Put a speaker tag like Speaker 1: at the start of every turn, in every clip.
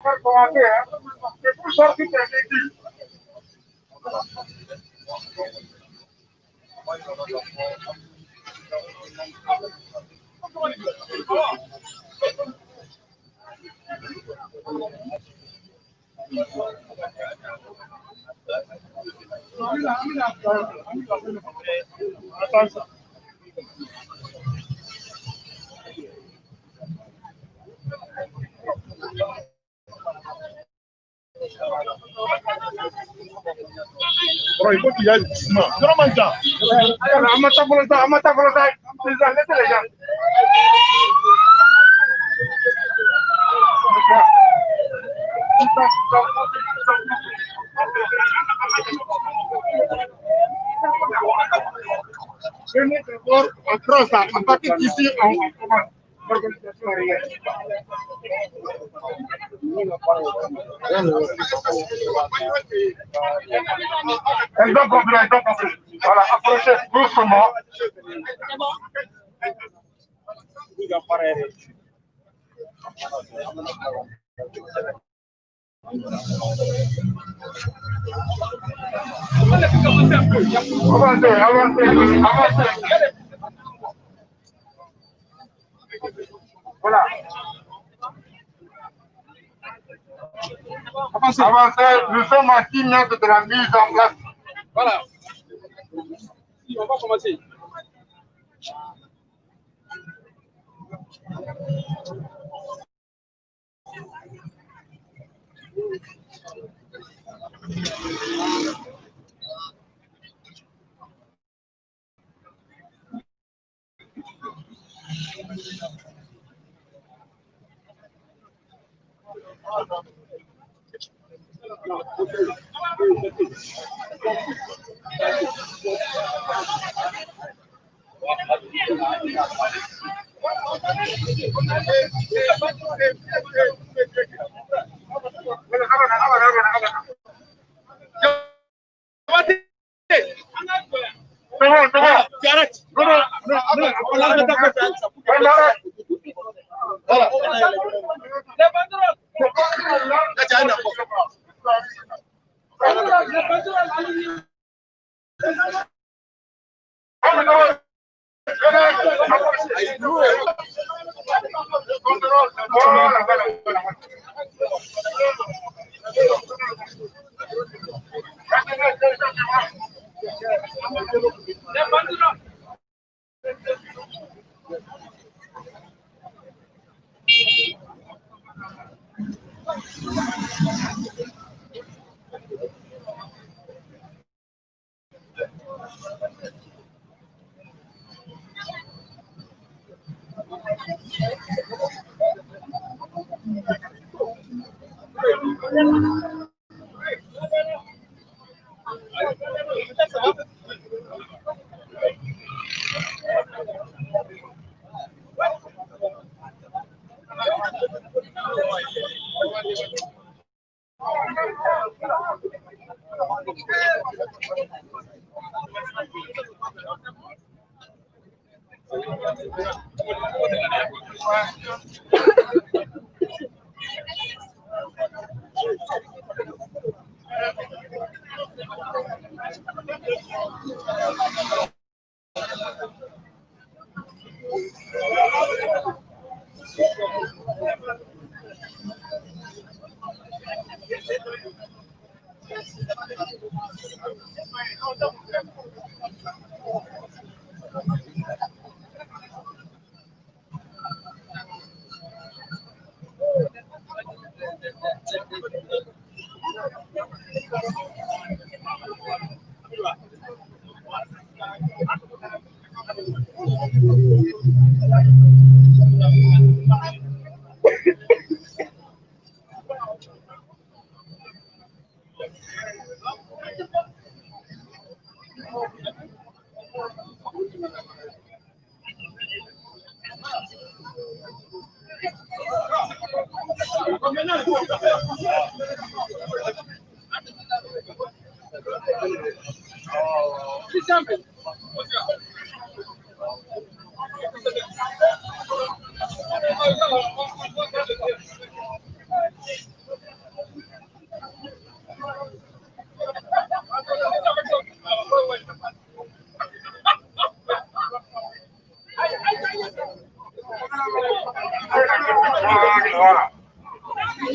Speaker 1: C'est pour ça que tu as dit. Attention. Bro, il faut qu'il y ait doucement. Comment ça? Amata volontaire. Laissez les gens. Venez d'abord, on prend ça. À partir d'ici, on commence. L'organisation réelle. Ils ont compris. Voilà, approchez doucement. Avancez. Voilà. Avancez, nous sommes à 10 mètres de la mise en place. Voilà. On va commencer.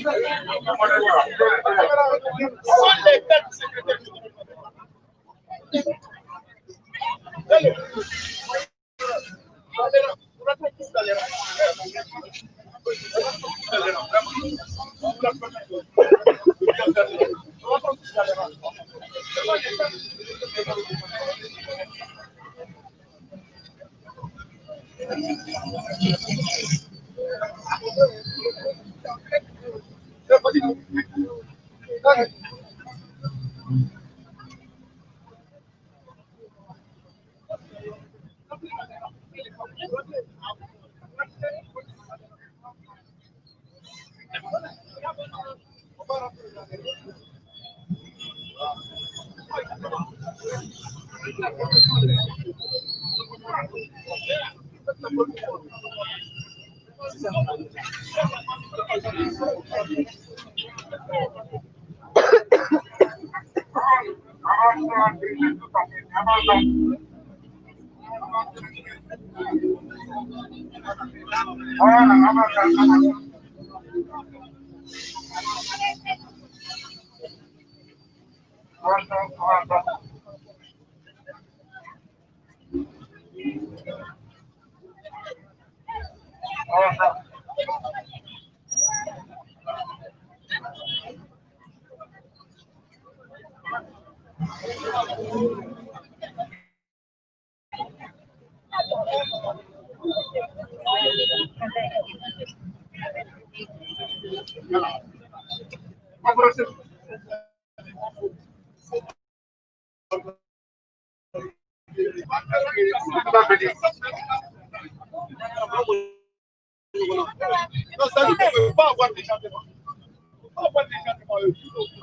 Speaker 1: Sont les têtes secrétaires.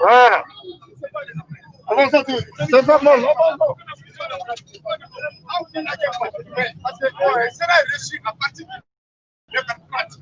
Speaker 1: Voilà. Avant ça, c'est pas mal. Parce que c'est là reçu à partir de 4.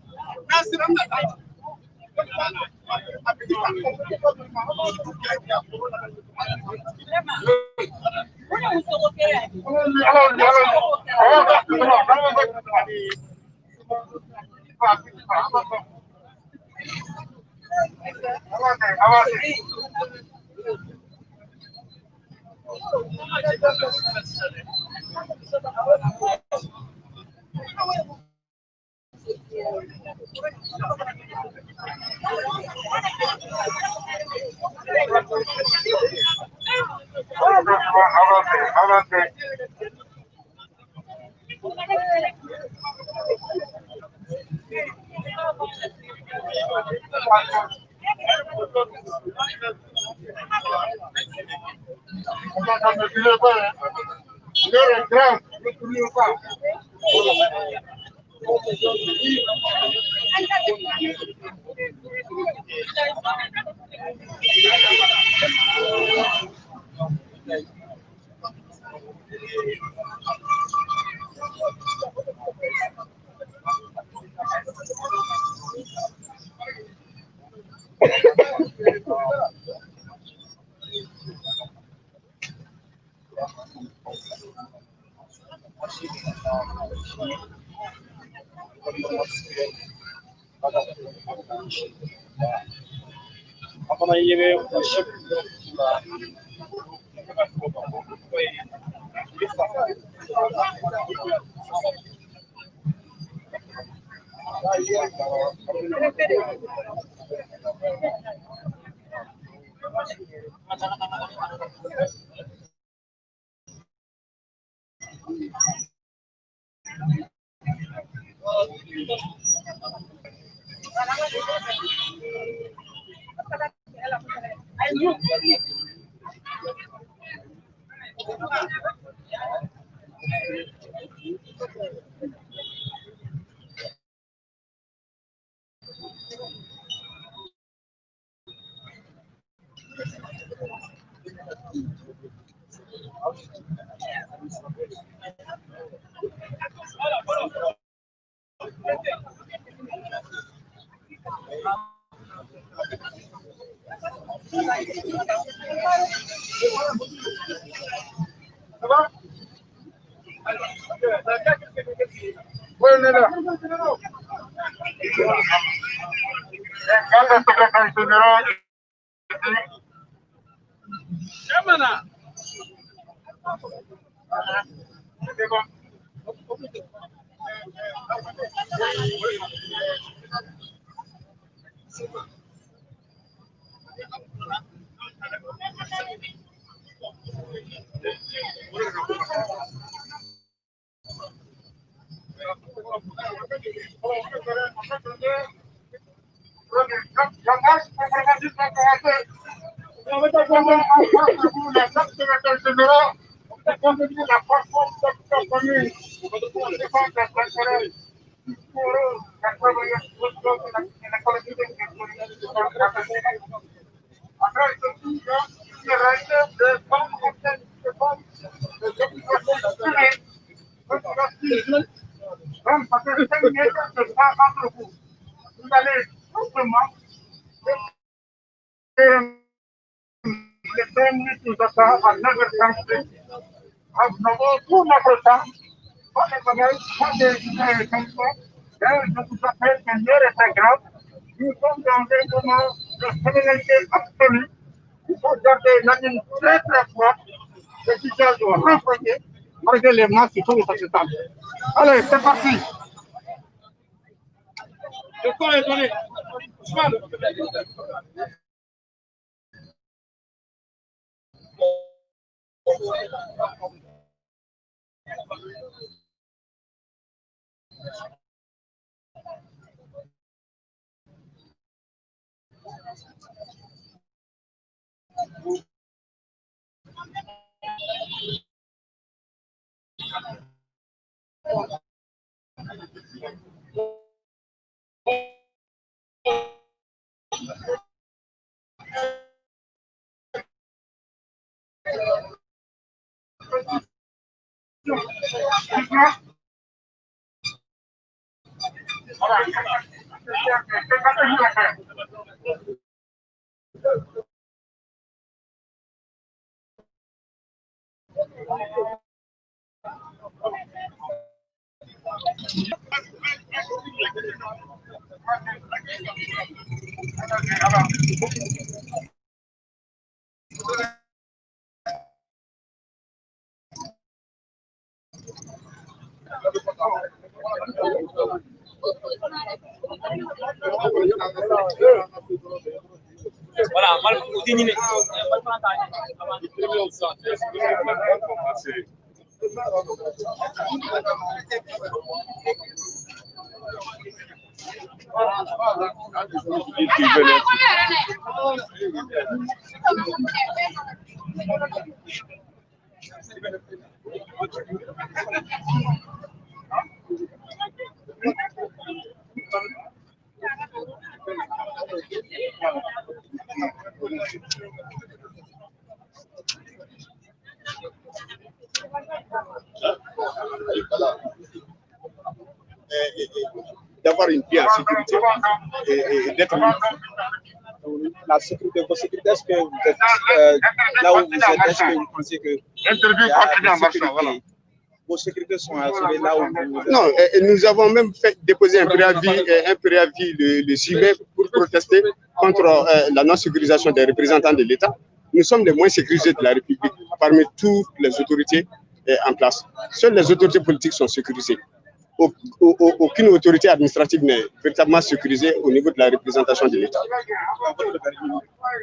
Speaker 1: Quand le secrétaire général vous allez simplement les 5 minutes nous attendent à 9h30. Nous avons tout notre temps. Pas de bagages, pas de chansons. Je vous appelle que l'heure est très grave. Nous sommes dans un moment de solennité absolue. Il faut garder la ligne très très forte. Les teachers doivent renfroyer malgré les masses qui sont acceptables. Allez, c'est parti. Le temps est donné.
Speaker 2: Voilà, mal continué.
Speaker 3: D'avoir une vie en sécurité et d'être la sécurité, vos sécurités, est-ce que vous êtes là où vous êtes, est-ce que vous pensez que vos sécurités sont assurées là où vous êtes? Non, nous avons même déposé un préavis le 6 mai pour protester contre la non-sécurisation des représentants de l'État. Nous sommes les moins sécurisés de la République parmi toutes les autorités en place. Seules les autorités politiques sont sécurisées. Aucune autorité administrative n'est véritablement sécurisée au niveau de la représentation de l'État.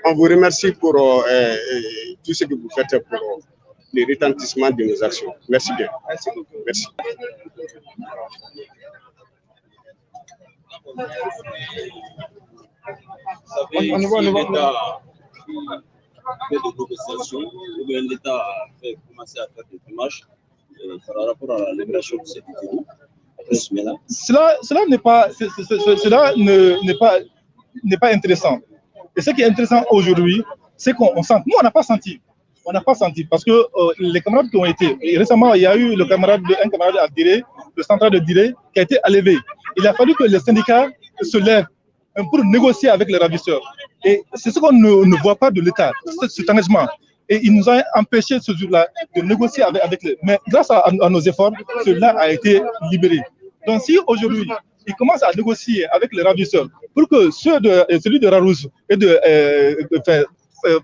Speaker 3: On vous remercie pour tout ce que vous faites pour le retentissement de nos actions. Merci bien. Merci.
Speaker 2: On y va. Fait de négociations, ou bien l'État a commencé à faire des démarches par rapport à la libération de ces détenus.
Speaker 4: Cela n'est pas intéressant. Et ce qui est intéressant aujourd'hui, c'est qu'on sent. Nous, on n'a pas senti. On n'a pas senti parce que les camarades qui ont été. Récemment, il y a eu un camarade à Diré, le central de Diré, qui a été enlevé. Il a fallu que les syndicats se lèvent pour négocier avec les ravisseurs. Et c'est ce qu'on ne voit pas de l'État, cet engagement. Et il nous a empêché ce jour-là de négocier avec les... Mais grâce à nos efforts, cela a été libéré. Donc si aujourd'hui, il commence à négocier avec les ravisseurs pour que celui de Rarousse et de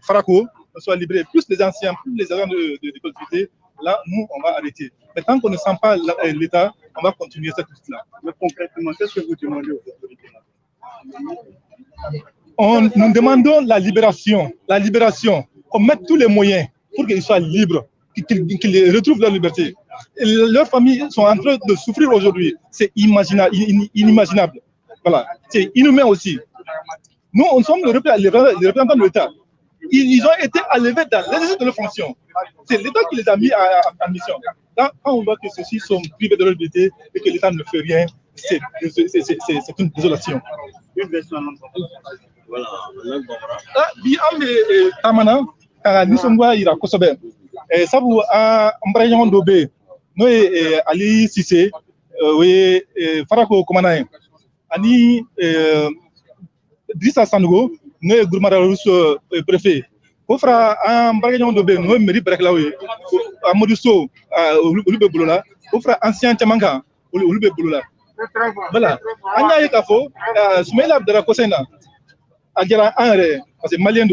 Speaker 4: Faraco soient libérés, plus les anciens, plus les agents de collectivité. Là, nous, on va arrêter. Mais tant qu'on ne sent pas l'État, on va continuer cette liste-là.
Speaker 5: Mais concrètement, qu'est-ce que vous demandez aux autorités?
Speaker 4: Nous demandons la libération, qu'on mette tous les moyens pour qu'ils soient libres, qu'ils retrouvent leur liberté. Et leurs familles sont en train de souffrir aujourd'hui. C'est inimaginable. Voilà. C'est inhumain aussi. Nous, on sommes les représentants de l'État. Ils ont été enlevés dans l'exercice de leurs fonctions. C'est l'État qui les a mis en mission. Là, quand on voit que ceux-ci sont privés de leur liberté et que l'État ne fait rien, c'est une désolation.
Speaker 2: Voilà.
Speaker 4: Tamana, Nisongwa ira kosobe. Sabu Mbrayon Dobe, Noé Ali Sissé, Farako Komanaï, Ani Drissa Sango, Noé Gourmara Russo préfet. Ofra Mbrayon Dobe, Noé Meri Breklaoui, Amodousso, Olube Boulola, Ofra ancien Tiamanga, Olube Boulola. Voilà. Anya Yekafo, Soumaïla Abdara Kosena, Adjara Anre, parce que Malien,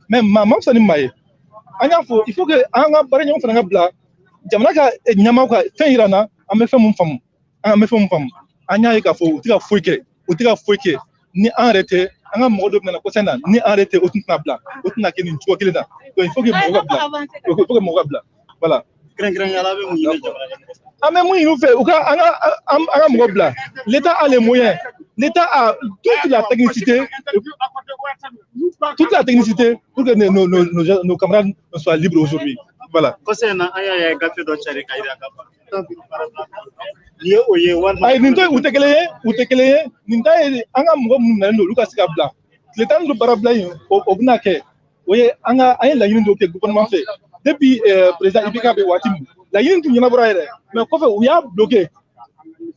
Speaker 4: même maman Sanim Maye. Il faut que Anga Barignon Franga Bla, Jamaka et Nyamaka, Tayrana, a me fait mon femme. Anya Yekafo, Utika Fouike, ni arrêté, Anga Modo na Kosena, ni arrêté Otuna Bla, Otuna Kenin Chouakilda. Donc il faut que Mogabla. Voilà. L'État a les moyens, l'État a toute la technicité pour que nos camarades soient libres aujourd'hui. Voilà. Depuis président Ibeka Watim, la Yine tout mais quoi fait, a bloqué.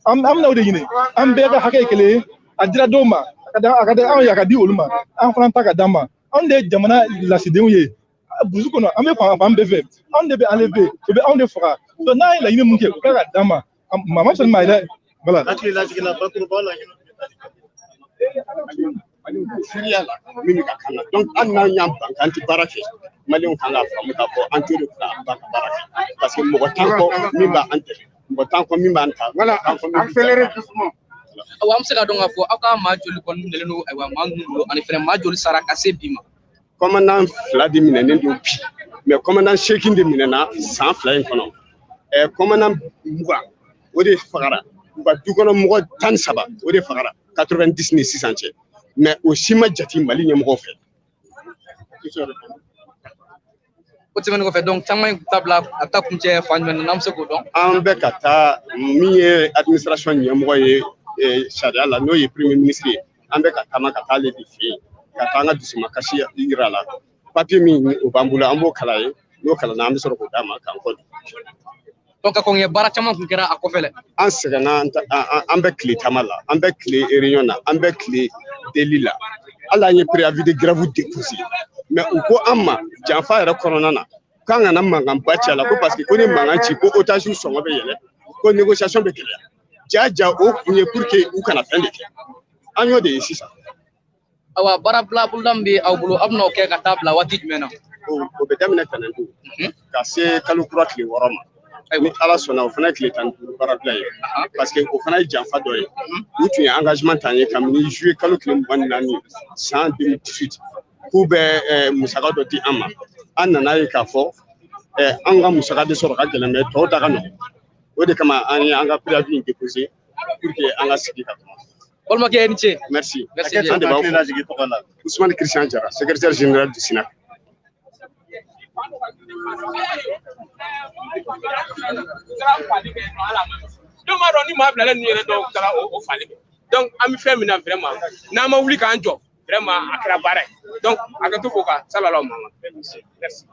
Speaker 4: Amna ou de Guinée, Ambega Hakele, Adira Doma, Yakadi Ulma, Enfranta Dama, on de Jamana la Sidouye, Bouzoukono, Ambeve, on devait enlever, on de fera. Donc là, la Yine Munke, Dama, Maman Maïda, voilà.
Speaker 3: Donc, on a un anti-baraké. Malion Kanga from the anti parce que Mogotanko, Mimba Ante, Mogotanko Mimanta.
Speaker 1: Voilà, accélérez doucement.
Speaker 3: Commandant Vladimir, mais commandant Shekin de Minena, sans flying colonel. Commandant Mouga, Ode Fagara, Dukono Mogo Tansaba, Ode Fagara, 90 600. Mais aussi Majati Mali Yamrofe.
Speaker 6: Donc, table attaque
Speaker 3: Ambekata, administration Yamoye, Sharia, la noye premier ministre, Ambekata Makata les défis, Katanga du Simakashi Irala, Papier Mini au Bambula, Ambo Kalae, no Kalanam sur Kodama, Kankod.
Speaker 6: Donc, quand il y a Barachama qui a Kofele.
Speaker 3: En Segana, Ambekli Tamala, Ambekli Eriona, Ambekli Delila. Allah y est préavis de grave déposé. Mais au quoi Amma, Janfa et Coronana, quand on a un battu la coupe parce que connaît Manganchi, pour otage ou son obéi, pour négociation de clair. Dja au pour que ou qu'on a fait les agneaux de ici.
Speaker 6: Awa Barabla Bulambi, Abulo, Abno Kekatable, Watit Mena.
Speaker 3: Au Bedamina Tanando, Cassé Kalukura qui Warama. Mais à la son of Nike and Barabla, parce que au Fanaï Janfa Doy, où tu es engagement tanné comme ni jouer Kalukim Banani, sans 2018. Kube Musagado di Ama, Anna Kafo, Anga Musagade Soraka, mais Totagano. Où de Kama Anga Pilavin déposé pour que Anga Sika. Merci. Ousmane Christian Jara, secrétaire général du Sénat.
Speaker 7: Donc, ami fait vraiment. N'a ma voulu qu'un job. Vraiment, à la barre. Donc, à tout cas, ça va l'homme. Merci.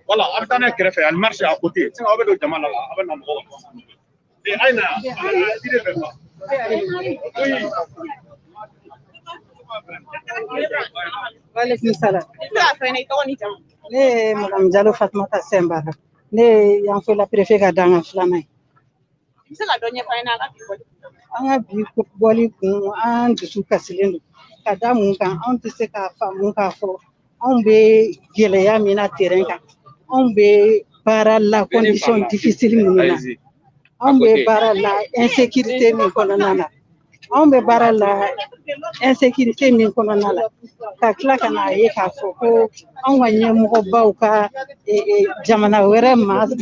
Speaker 5: Voilà, on a créé un marché à côté. C'est on va le demander là, on va nous. Et Aïna, il est là. Oui.
Speaker 8: Walaikum salam. Ne Madame Diallo Fatmata Sembara. Ne yan fo la préfet ka danga flana. Anga bi ko boli kun an dusu kasilen ka da mun kan an tɛ se ka faamu k'a fɔ anw bɛ gɛlɛya min na terrain kan anw bɛ baara la condition difficile minnu na anw bɛ baara la insécurité min kɔnɔna na anw bɛ baara la insécurité min kɔnɔna la ka tila ka n'a ye k'a fɔ ko anw ka ɲɛmɔgɔbaw ka jamana wɛrɛ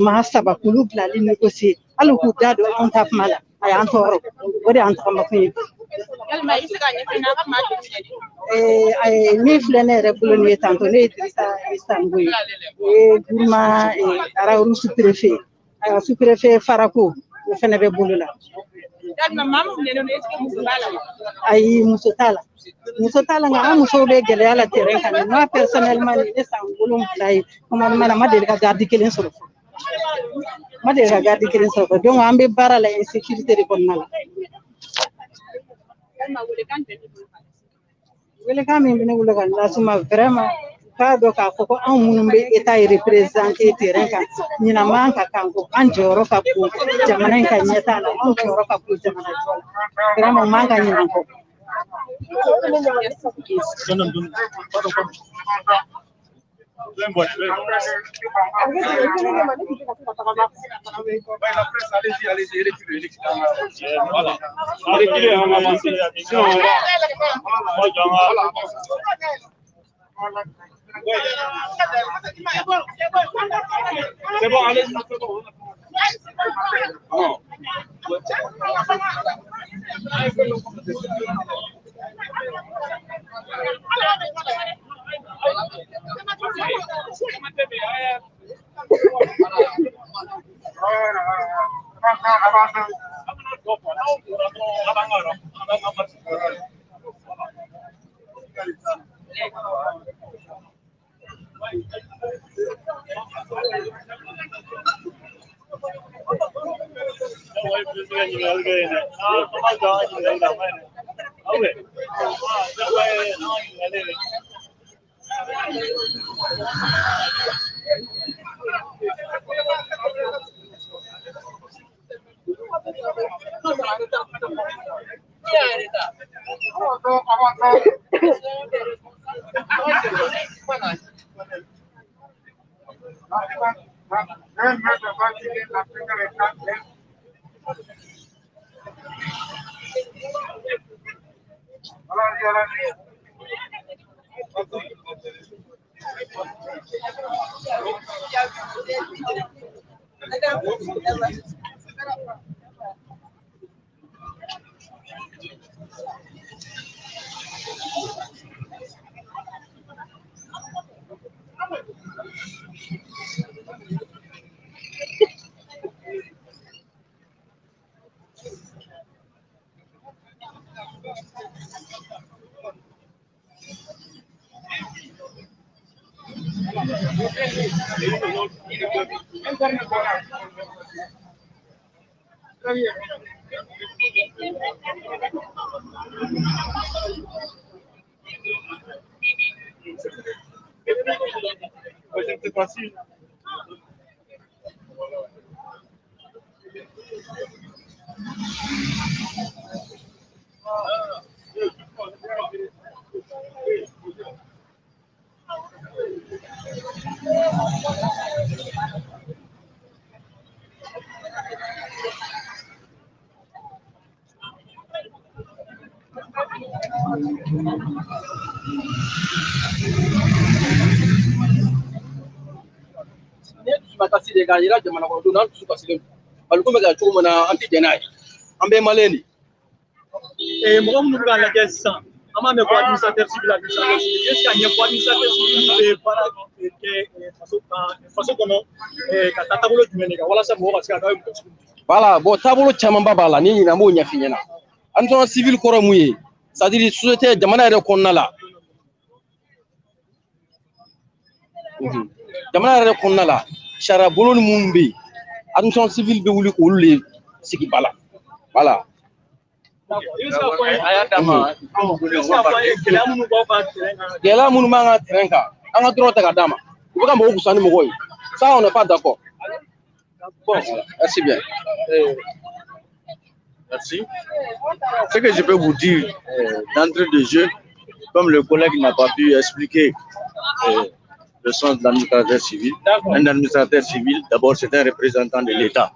Speaker 8: maa saba k'olu bilali négocier hali k'u da don anw ta kuma la a y'an tɔɔrɔ o de y'an tagamakun ye. Min filɛ ne yɛrɛ bolo nin ye tantôt ne ye Dirisa Istango ye o ye Gourma Arauru sous-préfet sous-préfet Farako o fɛnɛ bɛ bolo la. Ayi muso t'a la nka an musow bɛ gɛlɛya la terrain kan moi personnellement ne san 7 ye commandement na ma deli ka garde kelen sɔrɔ donc an bɛ baara la insécurité de kɔnɔna la. Welekan min bɛ ne bolo ka las'u vraiment k'a dɔn k'a fɔ ko anw minnu bɛ état représenté terrain kan ɲinan man ka kan ko an jɔyɔrɔ ka bon jamana in ka ɲɛtaa la anw jɔyɔrɔ ka bon jamana jɔ la vraiment man ka ɲinan kɔ.
Speaker 5: C'est bon, allez-y, c'est bon. C'est facile.
Speaker 6: Makasi de gajira jamana ko dunan su kasile bal ko mega to mana anti denai ambe maleni
Speaker 9: mo mun ga la question ama me ko administrateur civil est-ce qu'il y a un administrateur civil para que façon comment ka tabulo jumene wala sa mo ka
Speaker 6: voilà bon tabulo chama babala ni na mo nya finyana anto civil koro muye c'est-à-dire société jamana re konnala jamana re konnala chara bolon mumbi admission civil be wuli ko wuli siki bala voilà gela munu manga trenka anga droite ka dama ubuka mo kusani mo koy ça on n'est pas d'accord bon merci bien
Speaker 10: merci. Ce que je peux vous dire d'entrée de jeu, comme le collègue n'a pas pu expliquer le sens de l'administrateur civil. Un administrateur civil, d'abord, c'est un représentant de l'État.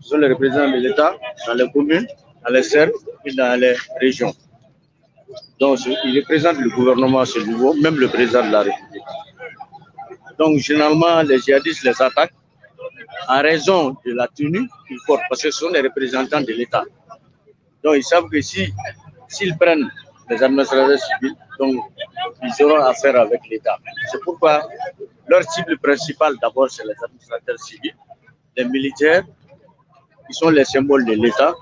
Speaker 10: Ce sont les représentants de l'État dans les communes, dans les cercles et dans les régions. Donc, il représente le gouvernement à ce niveau, même le président de la République. Donc, généralement, les djihadistes les attaquent en raison de la tenue qu'ils portent, parce que ce sont les représentants de l'État. Donc, ils savent que s'ils prennent les administrateurs civils, donc ils auront affaire avec l'État. C'est pourquoi leur cible principale, d'abord, c'est les administrateurs civils, les militaires, qui sont les symboles de l'État,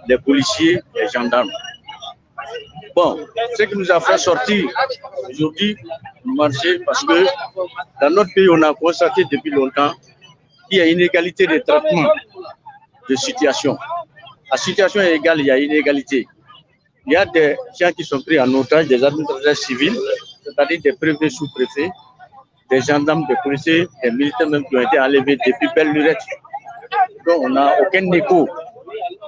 Speaker 10: les policiers, les gendarmes. Bon, ce qui nous a fait sortir aujourd'hui du marché, parce que dans notre pays, on a constaté depuis longtemps qu'il y a une inégalité de traitement de situation. À situation égale, il y a une inégalité. Il y a des gens qui sont pris en otage, des administrateurs civils, c'est-à-dire des préfets, sous-préfets, des gendarmes, des policiers, des militaires même qui ont été enlevés depuis belle lurette. Donc on n'a aucun écho.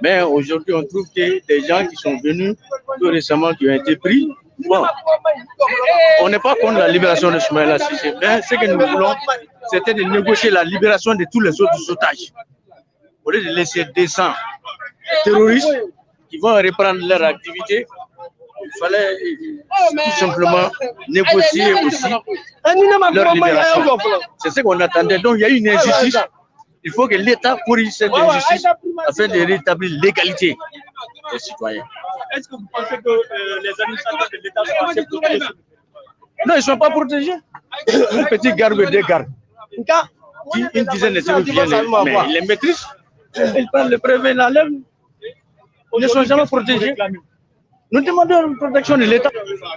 Speaker 10: Mais aujourd'hui, on trouve que des gens qui sont venus tout récemment, qui ont été pris, Bon, on n'est pas contre la libération de Soumaïla Cissé, mais ce que nous voulons, c'était de négocier la libération de tous les autres otages. Au lieu de laisser descendre les terroristes qui vont reprendre leur activité, il fallait tout simplement négocier aussi leur libération. C'est ce qu'on attendait. Donc il y a une injustice. Il faut que l'État corrige cette injustice afin de rétablir l'égalité des citoyens.
Speaker 9: Est-ce que vous pensez que les administrateurs de l'État sont assez protégés?
Speaker 10: Non, ils ne sont pas protégés. Un petit garde, deux gardes. Une dizaine de cellules viennent, mais ils les maîtrisent. Ils prennent le prévenu, l'enlèvent. Ils ne sont jamais protégés. Nous demandons une protection de l'État,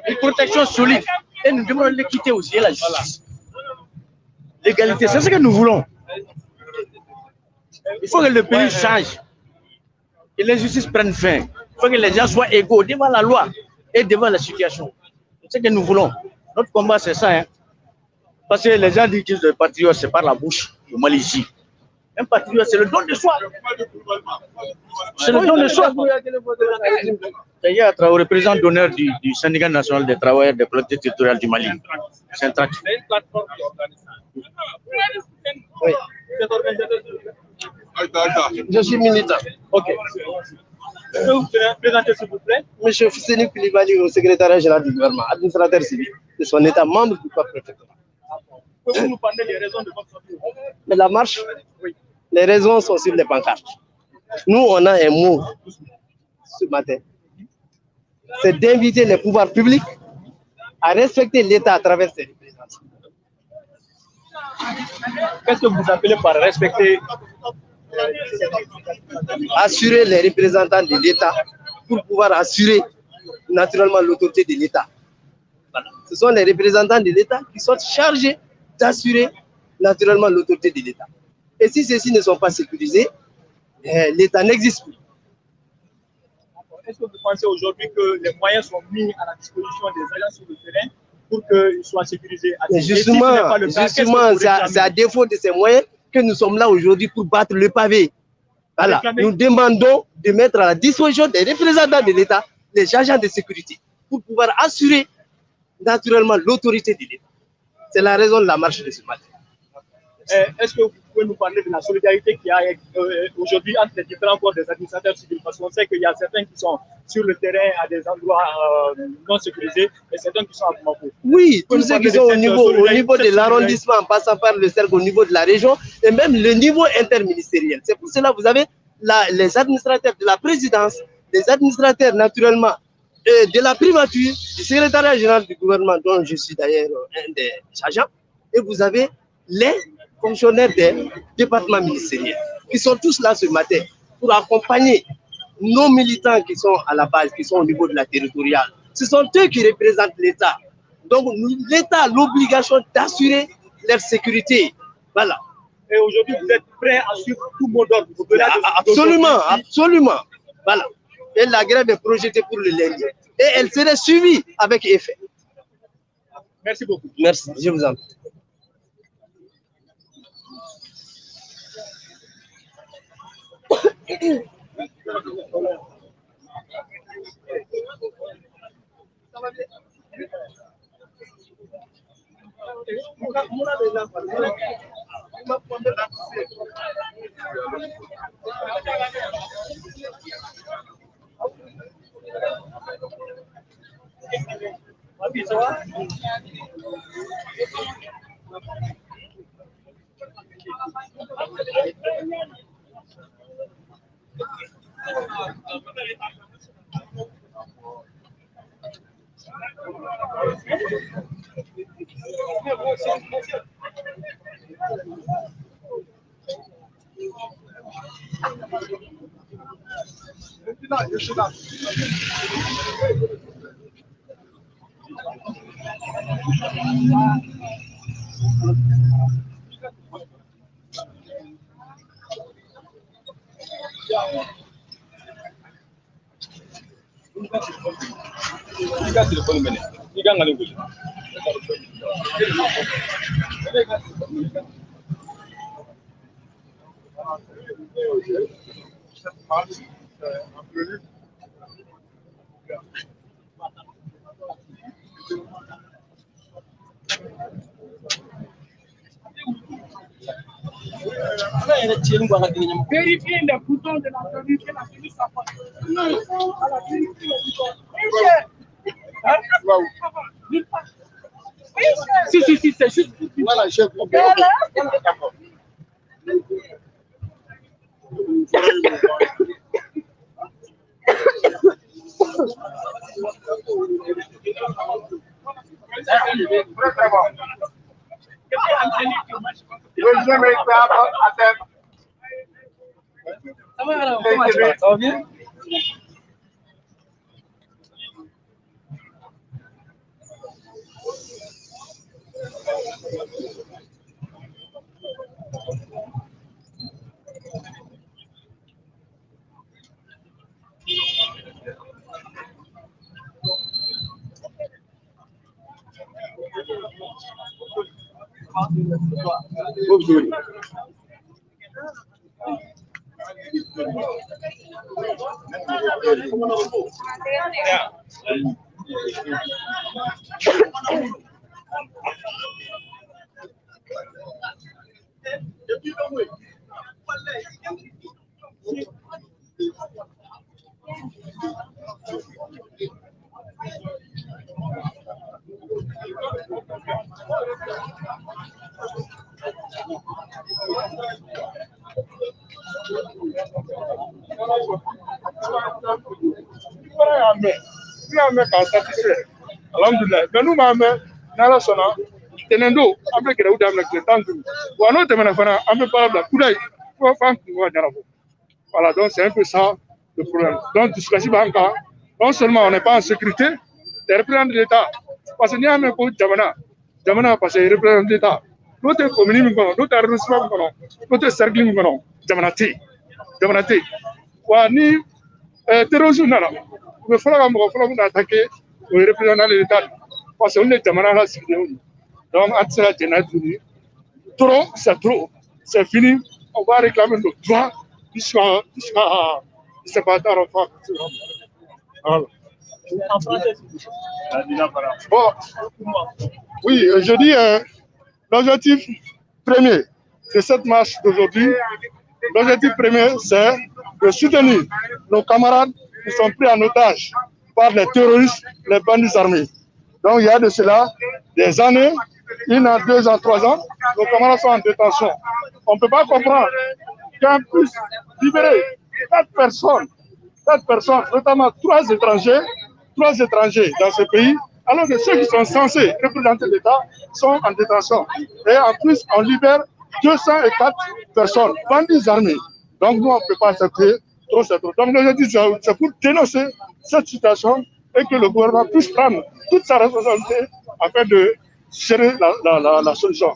Speaker 10: une protection solide. Et nous demandons l'équité aussi et la justice. L'égalité, c'est ce que nous voulons. Il faut que le pays change, que l'injustice prenne fin. Il faut que les gens soient égaux devant la loi et devant la situation. C'est ce que nous voulons. Notre combat, c'est ça. Hein? Parce que les gens disent que le patriote, c'est par la bouche, le mal ici. Un patriote, c'est le don de soi. C'est le don de soi. D'ailleurs, au représentant d'honneur du syndicat national des travailleurs des collectivités territoriales du Mali. C'est un tract.
Speaker 11: Oui. Je suis militant.
Speaker 9: Ok. Est-ce que vous pouvez présenter, s'il vous plaît?
Speaker 11: Monsieur Fousseni Koulibaly, au secrétaire général du gouvernement, administrateur civil de son État, membre du corps préfectoral.
Speaker 9: Pouvez-vous nous parler des raisons de votre sortie?
Speaker 11: De la marche? Oui. Les raisons sont sur les pancartes. Nous, on a un mot ce matin. C'est d'inviter les pouvoirs publics à respecter l'État à travers ses représentants.
Speaker 9: Qu'est-ce que vous appelez par respecter?
Speaker 11: Assurer les représentants de l'État pour pouvoir assurer naturellement l'autorité de l'État. Voilà. Ce sont les représentants de l'État qui sont chargés d'assurer naturellement l'autorité de l'État. Et si ceux-ci ne sont pas sécurisés, l'État n'existe plus.
Speaker 9: Est-ce que vous pensez aujourd'hui que les moyens sont mis à la disposition des agents sur le terrain pour qu'ils soient sécurisés?
Speaker 11: Et justement, c'est à défaut de ces moyens que nous sommes là aujourd'hui pour battre le pavé. Voilà. Nous demandons de mettre à la disposition des représentants de l'État, les agents de sécurité, pour pouvoir assurer naturellement l'autorité de l'État. C'est la raison de la marche de ce matin.
Speaker 9: Est-ce que vous pouvez nous parler de la solidarité qu'il y a aujourd'hui entre les différents corps des administrateurs civils? Parce qu'on sait qu'il y a certains qui sont sur le terrain à des endroits non sécurisés et certains qui sont à Bamako.
Speaker 11: Oui, tous ceux qui sont au niveau de l'arrondissement, en passant par le cercle, au niveau de la région et même le niveau interministériel. C'est pour cela que vous avez les administrateurs de la présidence, les administrateurs naturellement de la primature, du secrétariat général du gouvernement, dont je suis d'ailleurs un des agents, et vous avez les fonctionnaires des départements ministériels, qui sont tous là ce matin pour accompagner nos militants qui sont à la base, qui sont au niveau de la territoriale. Ce sont eux qui représentent l'État. Donc l'État a l'obligation d'assurer leur sécurité. Voilà.
Speaker 9: Et aujourd'hui, vous êtes prêts à suivre tout mot d'ordre?
Speaker 11: Absolument, absolument. Voilà. Et la grève est projetée pour le lundi. Et elle serait suivie avec effet.
Speaker 9: Merci beaucoup.
Speaker 11: Merci, je vous en prie.
Speaker 1: Vérifiez les boutons de la tenue, que la tenue soit pas. Non, à la vérifier les boutons. Si, c'est juste. Voilà, chef. D'accord. Très bon. Deuxième étape à terme. Ça va bien? Alhamdulillah, mais nous m'avons n'ala sona tenendo après que nous avons le temps de ou alors demain fana on peut pas la couleur faut pas qu'on jarabo. Voilà, donc c'est un peu ça le problème. Donc discussion banca non seulement on n'est pas en sécurité, les représentants de l'État parce que n'y a même pas jamana parce que les représentants de l'État notre commune notre arrondissement notre cercle jamana té wa ni terrorisme nana mais faut la mo attaquer les représentants de l'État parce qu'on est jamana la sécurité. Donc à cela trop c'est fini, on va réclamer nos droits jusqu'à c'est pas tard enfin. Voilà. Bon, oui, je dis l'objectif premier de cette marche d'aujourd'hui, l'objectif premier c'est de soutenir nos camarades qui sont pris en otage par les terroristes, les bandits armés. Donc il y a de cela des années, 1 an, 2 ans, 3 ans, nos camarades sont en détention. On ne peut pas comprendre qu'un puisse libérer 4 personnes, notamment 3 étrangers dans ce pays, alors que ceux qui sont censés représenter l'État sont en détention. Et en plus, on libère 204 personnes, bandits armés. Donc nous, on ne peut pas accepter trop cette. Donc l'objectif, c'est pour dénoncer cette situation et que le gouvernement puisse prendre toute sa responsabilité afin de gérer la solution.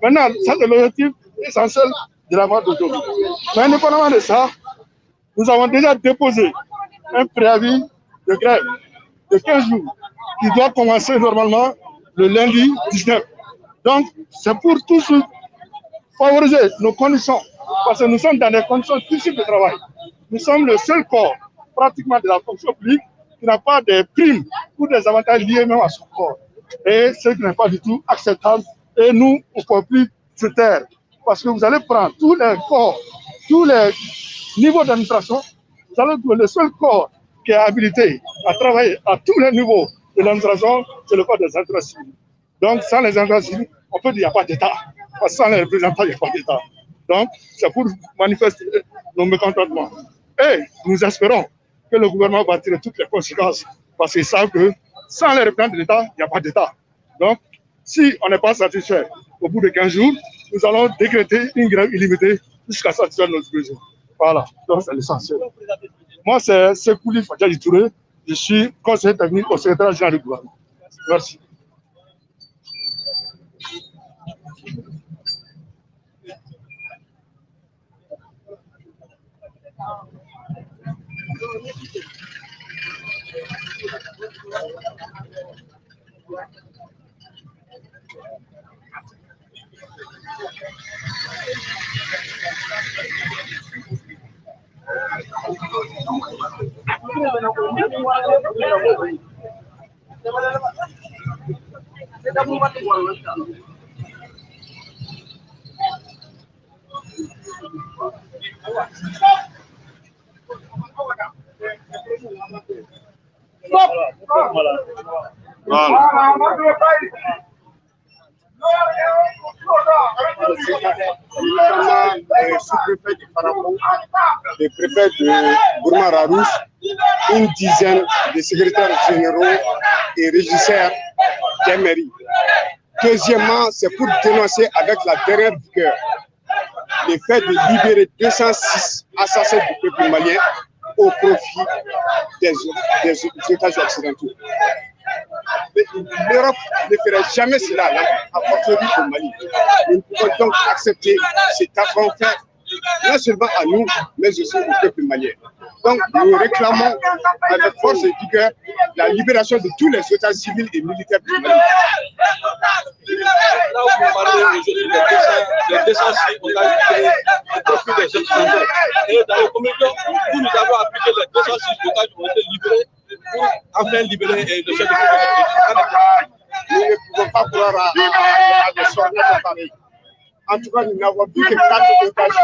Speaker 1: Maintenant, ça c'est l'objectif essentiel de la marche d'aujourd'hui. Mais indépendamment de ça, nous avons déjà déposé un préavis de grève de 15 jours qui doit commencer normalement le lundi 19. Donc, c'est pour tout ce favoriser nos conditions, parce que nous sommes dans des conditions difficiles de travail. Nous sommes le seul corps, pratiquement de la fonction publique, qui n'a pas de primes ou des avantages liés même à son corps. Et ce qui n'est pas du tout acceptable. Et nous, on ne peut plus se taire. Parce que vous allez prendre tous les corps, tous les niveaux d'administration, vous allez trouver le seul corps qui est habilité à travailler à tous les niveaux de l'administration, c'est le corps des intérêts civils. Donc, sans les intérêts civils, on peut dire qu'il n'y a pas d'État. Parce que sans les représentants, il n'y a pas d'État. Donc, c'est pour manifester nos mécontentements. Et nous espérons que le gouvernement va tirer toutes les conséquences, parce qu'ils savent que sans les représentants de l'État, il n'y a pas d'État. Donc, si on n'est pas satisfait au bout de 15 jours, nous allons décréter une grève illimitée jusqu'à satisfaire nos besoins. Voilà, donc c'est l'essentiel. Moi, c'est Sekouli Fadjali Touré, je suis conseiller technique au secrétaire général du gouvernement. Merci.
Speaker 3: Le sous-préfet de Farafou, le préfet de Gourmara-Rousse, une dizaine de secrétaires généraux et régisseurs des mairies. Deuxièmement, c'est pour dénoncer avec la dernière vigueur le fait de libérer 206 assassins du peuple malien au profit des États occidentaux. L'Europe ne ferait jamais cela à fortiori au Mali. Nous ne pouvons donc accepter cet affront fait non seulement à nous, mais aussi au peuple malien. Donc nous réclamons avec force et vigueur la libération de tous les états civils et militaires du Mali.
Speaker 2: Là où vous parlez aujourd'hui des 206 otages libérés au profit des Occidentaux. Et dans le communiqué, nous avons appliqué les 206 otages qui ont été libérés pour enfin libérer le chef de sécurité.
Speaker 3: Nous ne pouvons pas croire à des sornettes pareilles. En tout cas, nous n'avons vu que 4 otages.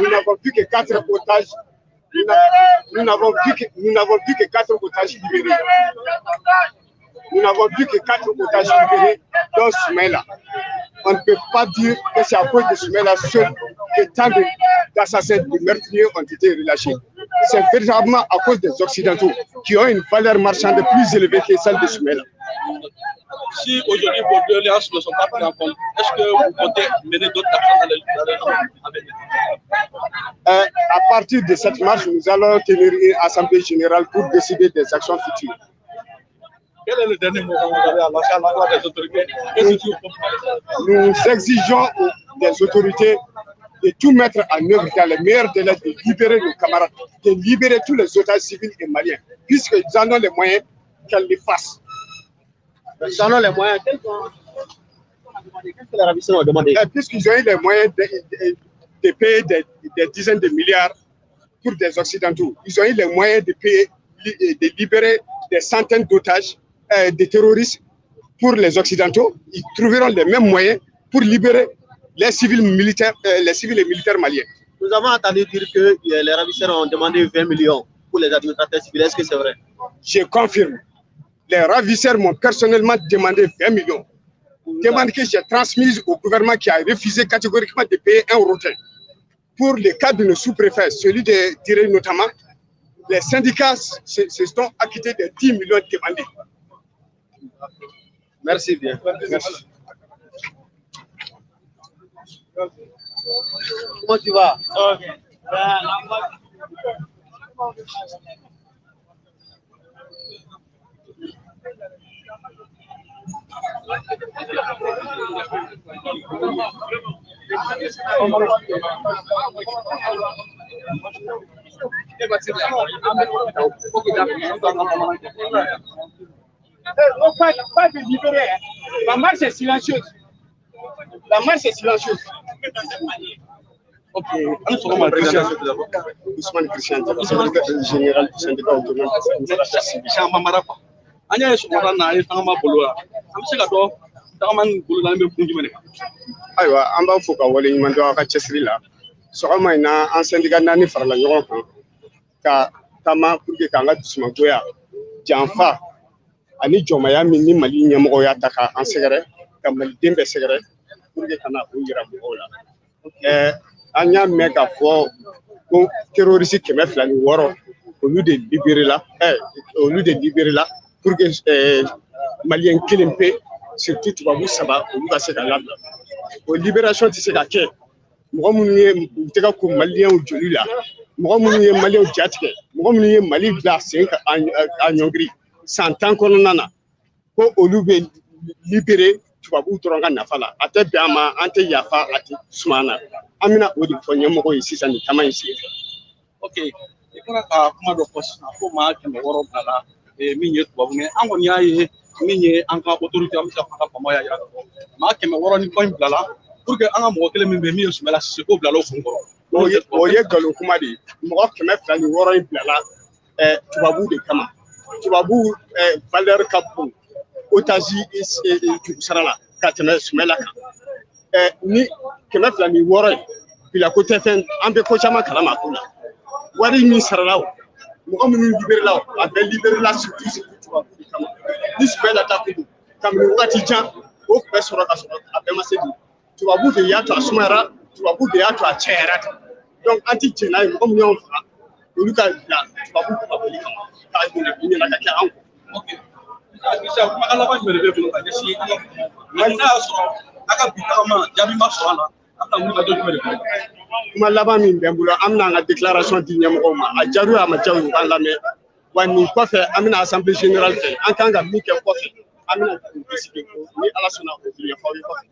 Speaker 3: Nous n'avons vu que 4 otages. Nous n'avons vu que 4 otages libérés. Nous n'avons vu que 4 otages libérés dans Soumaïla. On ne peut pas dire que c'est à cause de Soumaïla seul que tant d'assassins, de meurtriers ont été relâchés. C'est véritablement à cause des Occidentaux qui ont une valeur marchande plus élevée que celle de Soumaïla.
Speaker 2: Si aujourd'hui vos doléances ne sont pas prises en compte, est-ce que vous comptez mener d'autres actions dans les jours?
Speaker 3: À partir de cette marche, nous allons tenir une assemblée générale pour décider des actions futures.
Speaker 2: Quel est le dernier mot que vous avez à lancer à l'endroit des autorités?
Speaker 3: Nous exigeons des autorités de tout mettre en œuvre dans les meilleurs délais, de libérer nos camarades, de libérer tous les otages civils et maliens, puisqu'ils en ont les moyens qu'elles les fassent.
Speaker 11: Ils en ont les moyens. Qu'est-ce que les ravisseurs ont demandé?
Speaker 3: Puisqu'ils ont eu les moyens de payer des dizaines de milliards pour des Occidentaux, ils ont eu les moyens de payer, de libérer des centaines d'otages, des terroristes pour les Occidentaux. Ils trouveront les mêmes moyens pour libérer les civils militaires, les civils et militaires maliens.
Speaker 11: Nous avons entendu dire que les ravisseurs ont demandé 20 millions pour les administrateurs civils. Est-ce que c'est vrai?
Speaker 3: Je confirme. Les ravisseurs m'ont personnellement demandé 20 millions. Demande que j'ai transmise au gouvernement qui a refusé catégoriquement de payer un rotin. Pour le cas de nos sous-préfets, celui de Tiré notamment, les syndicats se sont acquittés de 10 millions demandés.
Speaker 11: Merci bien.
Speaker 3: Merci.
Speaker 11: Comment tu vas?
Speaker 1: Pas de libérer. La marche est silencieuse. La marche est silencieuse.
Speaker 3: Ok. Ousmane Christian, secrétaire général du syndicat autonome. Ayiwa, an b'a fɔ ka wale ɲuman dɔn a ka cɛsiri la. Sɔgɔma in na an syndicat 4 farala ɲɔgɔn kan ka taama pour que k'an ka dusumangoya, janfa ani jɔnmaya min ni Mali ɲɛmɔgɔw y'a ta k'an sɛgɛrɛ, ka Maliden bɛɛ sɛgɛrɛ pour que ka na o yira mɔgɔw la. An y'a mɛn k'a fɔ ko terroriste 206 olu de libéré la pour que Malien kelen pe surtout tubabu 3 olu ka se ka labila. O libération tɛ se ka kɛ mɔgɔ minnu ye u tɛgɛ ko Maliens joli la, mɔgɔ minnu ye Maliens jatigɛ, mɔgɔ minnu ye Mali bila sen kan a ɲɔngiri san 10 kɔnɔna na ko olu bɛ libéré tubabu dɔrɔn ka nafa la. A tɛ bɛn a ma, an tɛ yafa a tɛ suma na. An bɛna o de fɔ ɲɛmɔgɔ ye sisan nin taama in senfɛ.
Speaker 2: Ok, i kana ka kuma dɔ fɔ sisan ko maa 600 bilala min ye tubabu ye. An kɔni y'a ye min ye an ka autorité an bɛ se ka fɔ ka fama y'a jira maa 600 ni kɔ in bilala pour que an ka mɔgɔ kelen min bɛ min ye Sumala Sise k'o bilala o kun kɔrɔ.
Speaker 3: O ye nkalon kuma de ye. Mɔgɔ 206 in bilala tubabu de kama. Tubabu valeur ka bon otage juru sara la ka tɛmɛ Sumala kan. Ni 206 in puis la côté fin an bɛ ko caman kalama ko la wari min sarala o mɔgɔ minnu libéré o a bɛ libéré la surtout tubabu de kama ni Sumayila la ta kun don kabini wagati jan o tun bɛ sɔrɔ ka sɔrɔ a bɛɛ ma se bi tubabu de y'a to a sumayara tubabu de y'a to a cɛyara tan donc an ti jɛn n'a ye mɔgɔ min y'anw faga olu ka bila tubabu kunnafoni kama k'a ɲɛna ka kɛ anw kun.
Speaker 2: Bisa kuma ala ba jumɛn de bɛ bolo ka ɲɛsin an ka n'a y'a sɔrɔ a ka bi tagama jaabi ma sɔrɔ a la a bɛna wuli ka dɔ jumɛn de kɛ.
Speaker 3: Kuma laban min bɛ n bolo an bɛna an ka déclaration di ɲɛmɔgɔw ma a diyara u ye a ma diya u ye u b'an lamɛn wa nin kɔfɛ an bɛna assemblée générale kɛ an kan ka min kɛ kɔfɛ an bɛna décider ni ala sɔnna o bɛ ɲɛfɔ aw ye kɔfɛ.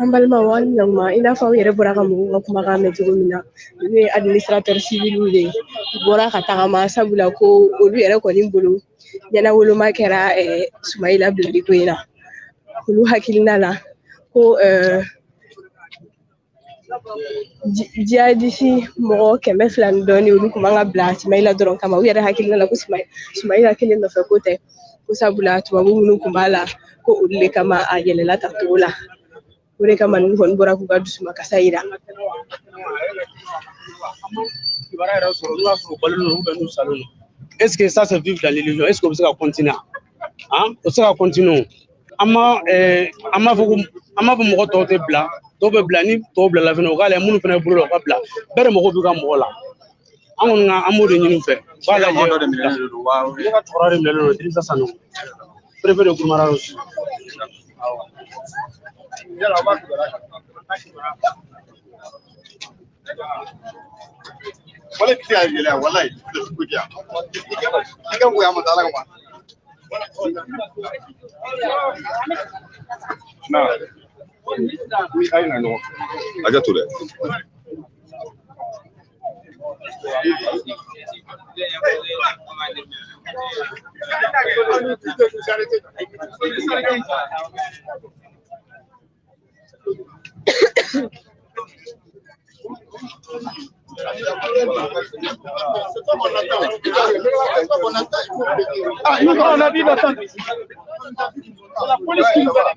Speaker 12: An balimaw hali ɲankuma i n'a fɔ aw yɛrɛ bɔra ka mɔgɔw ka kumakan mɛn cogo min na olu ye administrateur civil de ye u bɔra ka tagama sabula ko olu yɛrɛ kɔni bolo ɲɛnawoloma kɛra Sumayila bilali ko in na olu hakilina la ko jihadisi mɔgɔ 200 ni dɔɔni olu kun man ka bila Sumayila dɔrɔn kama u yɛrɛ hakilina la ko Sumayila kelen nɔfɛ ko tɛ ko sabula tubabu minnu kun b'a la ko olu de kama a yɛlɛla ta cogo la o de kama ninnu kɔni bɔra k'u ka dusumakasa yira.
Speaker 6: Est-ce que ça se vit dans l'illusion? Est-ce que vous allez continuer? Hein? Vous allez continuer. Ama fɔ mɔgɔ tɔw tɛ bila dɔw bɛ bila ni tɔw bila la fɛnɛ u k'ale minnu fɛnɛ bolo la u ka bila bɛɛ de mago bɛ ka mɔgɔ la an kɔni an b'o de ɲini fɛ b'a lajɛ ne ka cɛkɔrɔba de minɛlen don Dirisa Sanu préfet de Goumara aussi.
Speaker 3: Wala kiti a yɛlɛ wala ye ko diya i ka bonya ma dala ka ma
Speaker 5: na ai na no aja to dɛ
Speaker 9: Ah, nous on a dit d'attendre. La police qui nous a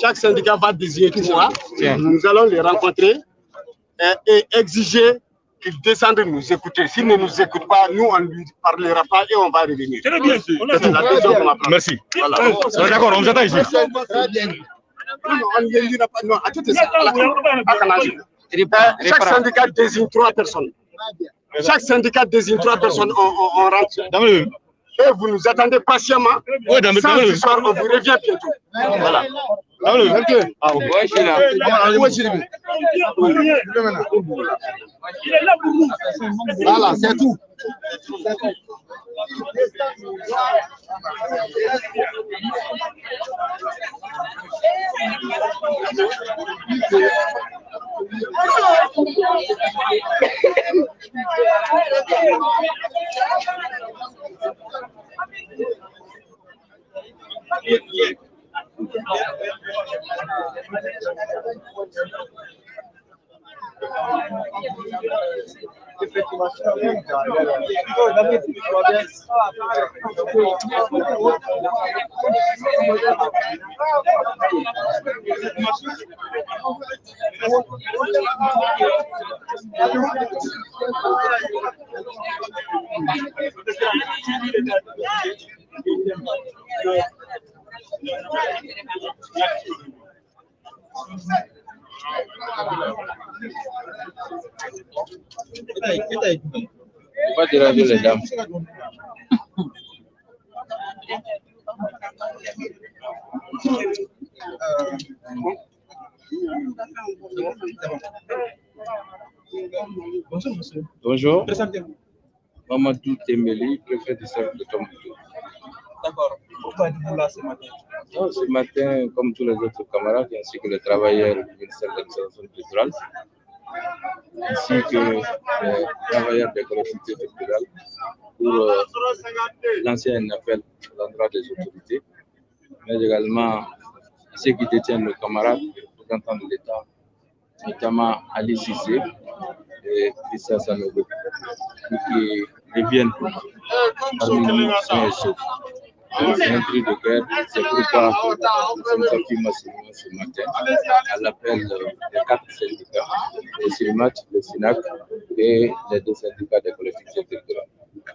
Speaker 3: Chaque syndicat va désigner 3. Nous allons les rencontrer et exiger qu'ils descendent nous écouter. S'ils ne nous écoutent pas, nous, on ne lui parlera pas et on va revenir.
Speaker 5: Très bien.
Speaker 3: C'est la décision qu'on va prendre.
Speaker 5: Merci.
Speaker 3: Voilà.
Speaker 5: D'accord, on vous attend ici.
Speaker 3: Chaque syndicat désigne 3 personnes. Chaque syndicat désigne 3 personnes, on rentre. Et vous nous attendez patiemment. Sans histoire, on vous revient bientôt. Voilà. Voilà, c'est tout.
Speaker 13: Pas déranger les dames. Bonjour. Mamadou Temeli, préfet du cercle de Tombouctou.
Speaker 9: D'accord. Pourquoi êtes-vous là ce matin?
Speaker 13: Ce matin, comme tous les autres camarades, ainsi que les travailleurs du ministère de l'administration culturelle, ainsi que les travailleurs des collectivités territoriales, pour lancer un appel à l'endroit des autorités, mais également ceux qui détiennent nos camarades, représentants de l'État, notamment Ali Cissé et Issa Sanogo, qui reviennent parmi nous sains et saufs. C'est un cri de guerre, c'est pourquoi nous sommes sortis massivement ce matin à l'appel des 4 syndicats, le SILMAT, le SINAC et les 2 syndicats des collectivités territoriales.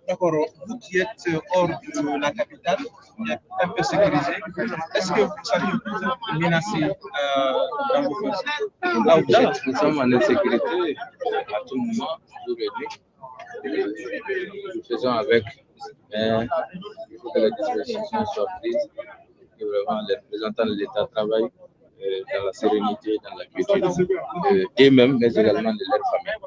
Speaker 9: D'accord, vous qui êtes hors de la capitale, un peu sécurisé, est-ce que vous savez menacé dans vos fonctions?
Speaker 13: Là où vous êtes, nous sommes en insécurité à tout moment, jour et nuit. Nous faisons avec, mais il faut que les dispositions soient prises, que vraiment les représentants de l'État travaillent dans la sérénité, dans la quiétude, eux-mêmes, mais également de leur famille.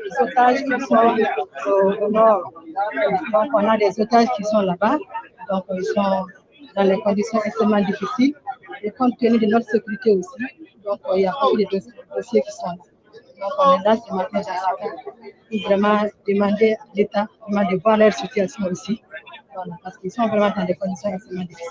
Speaker 8: Les otages qui sont au nord, donc on a des otages qui sont là-bas, donc ils sont dans les conditions extrêmement difficiles et compte tenu de notre sécurité aussi, donc il y a beaucoup de dossiers qui sont là. Donc on est là ce matin pour vraiment demander à l'État de voir leur situation aussi, voilà, parce qu'ils sont vraiment dans des conditions extrêmement difficiles.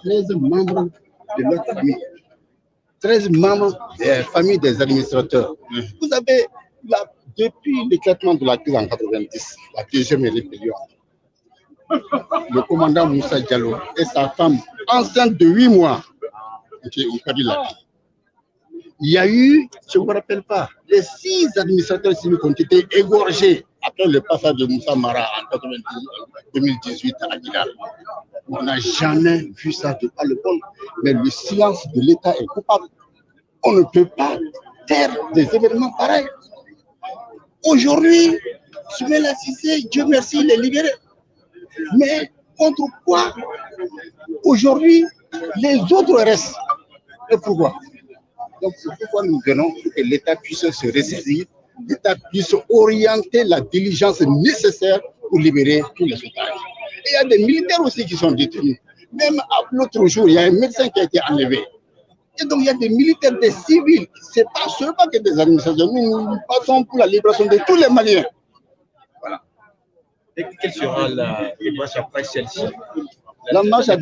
Speaker 14: 13 membres de notre famille. 13 membres des familles des administrateurs. Vous avez, depuis l'éclatement de la crise en 90, la deuxième rébellion, le commandant Moussa Diallo et sa femme enceinte de 8 mois ont perdu la vie. Il y a eu, je ne me rappelle pas, les 6 administrateurs civils qui ont été égorgés après le passage de Moussa Mara en 2018 à Kidal. On n'a jamais vu ça de par le monde, mais le silence de l'État est coupable. On ne peut pas taire des événements pareils. Aujourd'hui, Soumaïla Cissé, Dieu merci, il est libéré. Mais contre quoi aujourd'hui les autres restent? Et pourquoi? Donc c'est pourquoi nous venons pour que l'État puisse se ressaisir, l'État puisse orienter la diligence nécessaire pour libérer tous les otages. Et il y a des militaires aussi qui sont détenus. Même l'autre jour, il y a un médecin qui a été enlevé. Et donc il y a des militaires, des civils. Ce n'est pas seulement que des administrateurs. Nous passons pour la libération de tous les Maliens. Voilà.
Speaker 15: Et quelle sera la démarche après celle-ci?
Speaker 14: La marche à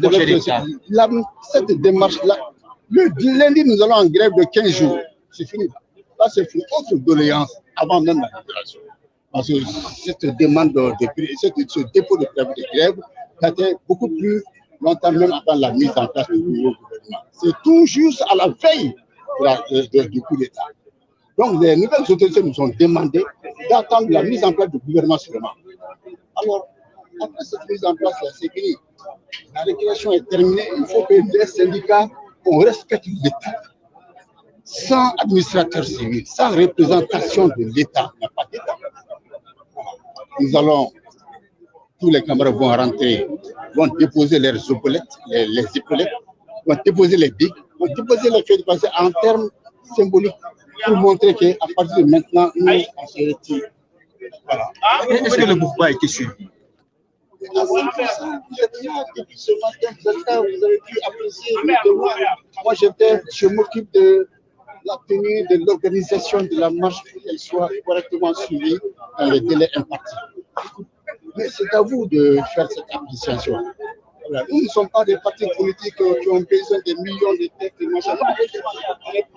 Speaker 14: cette démarche-là, le lundi, nous allons en grève de 15 jours. C'est fini. Là, c'est une autre doléance avant même la libération. Parce que cette demande ce dépôt de préavis de grève a été beaucoup plus longtemps, même avant la mise en place du nouveau gouvernement. C'est tout juste à la veille du coup d'État. Donc, les nouvelles autorités nous ont demandé d'attendre la mise en place du gouvernement seulement. Alors, après cette mise en place, c'est fini. La récréation est terminée. Il faut que les syndicats, on respecte l'État. Sans administrateur civil, sans représentation de l'État, il n'y a pas d'État. Nous allons, tous les camarades vont rentrer, vont déposer leurs épaulettes, les épaulettes, vont déposer les bics, vont déposer les feuilles de passé en termes symboliques pour montrer qu'à partir de maintenant, nous, on se retire. Voilà.
Speaker 15: Est-ce que le mouvement a été suivi?
Speaker 14: Vous êtes là depuis ce matin, vous êtes là, vous avez pu apprécier. Moi, je m'occupe de la tenue de l'organisation de la marche pour qu'elle soit correctement suivie dans les délais impartis. Mais c'est à vous de faire cette appréciation. Voilà. Nous ne sommes pas des partis politiques qui ont besoin de millions de têtes et machin.